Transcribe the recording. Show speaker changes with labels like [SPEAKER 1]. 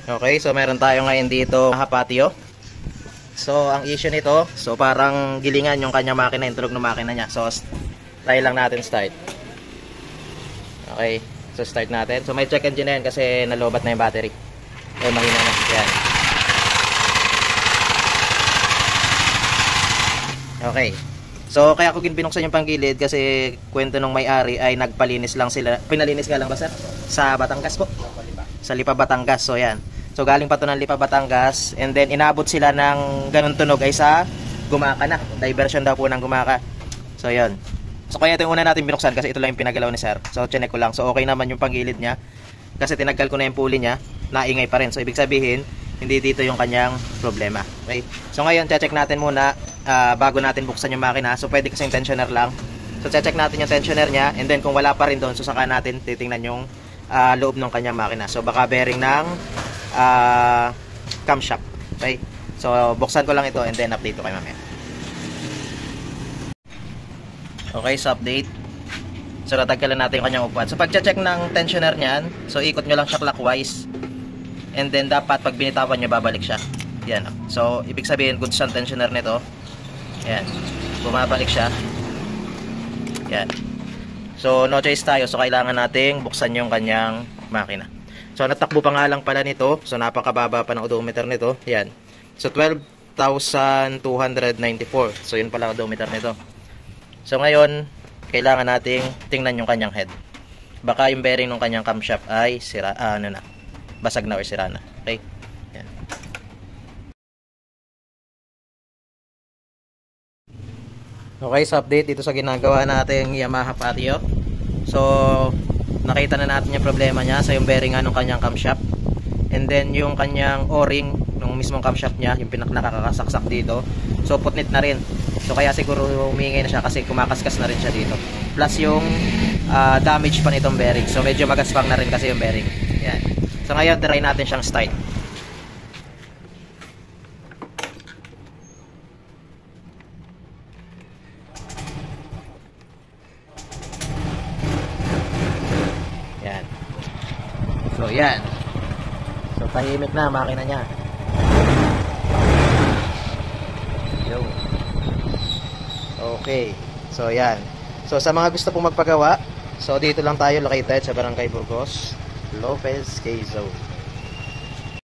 [SPEAKER 1] Okay, so meron tayo ngayon dito patio. So ang issue nito, so parang gilingan yung kanyang makina, yung tulog ng makina niya. So try lang natin start. Okay, so start natin. So may check engine na yan kasi nalobat na yung battery. Eh mahina na. Yan. Okay. So kaya ko binuksan yung panggilid kasi kwento nung may-ari ay nagpalinis lang sila. Pinalinis nga lang ba sir? Sa Batangas po. Sa Lipa, Batangas. So yan. So galing pa to ng Lipa, Batangas, and then inabot sila ng ganun tunog ay sa Gumaka na. Diversion daw po ng Gumaka. So yan. So kaya ito yung una natin binuksan kasi ito lang yung pinagalaw ni sir. So chinek ko lang. So okay naman yung panggilid niya. Kasi tinanggal ko na yung pulley niya, naingay pa rin. So ibig sabihin, hindi dito yung kanyang problema. Okay? So ngayon, check natin muna bago natin buksan yung makina. So pwede kasing tensioner lang. So check natin yung tensioner niya, and then kung wala pa rin doon, so saka natin titingnan yung loob ng kanyang makina. So baka bearing ng camshaft. Okay? So buksan ko lang ito and then update ko kayo mamaya. Okay, so update. So natanggalan natin yung kanyang upuan. So pag-check ng tensioner niyan, so ikot nyo lang siya clockwise. And then dapat pag binitawan nyo, babalik siya. Yan. So ibig sabihin, good ang tensioner nito. Yan. Bumabalik siya. Yan. So no choice tayo. So kailangan nating buksan yung kanyang makina. So natakbo pa nga lang pala nito. So napakababa pa ng odometer nito. Yan. So 12,294. So yun pala ang odometer nito. So ngayon, kailangan nating tingnan yung kanyang head. Baka yung bearing ng kanyang camshaft ay sira, basag na or sira na. Okay? Yan. Okay, so update dito sa ginagawa nating Yamaha Patio. So nakita na natin yung problema niya sa yung bearing ng kanyang camshaft. And then yung kanyang o-ring ng mismong camshaft niya, yung nakakasaksak dito. So putnit na rin. So kaya siguro humingi na siya kasi kumakaskas na rin siya dito. Plus yung damage pa nitong bearing. So medyo magaspang na rin kasi yung bearing. Yan. So ngayon try natin siyang start. Yan. So yan. So tahimik na makina niya. Okay. So yan. So sa mga gusto pong magpagawa, so dito lang tayo located sa Barangay Burgos, Lopez, Quezon.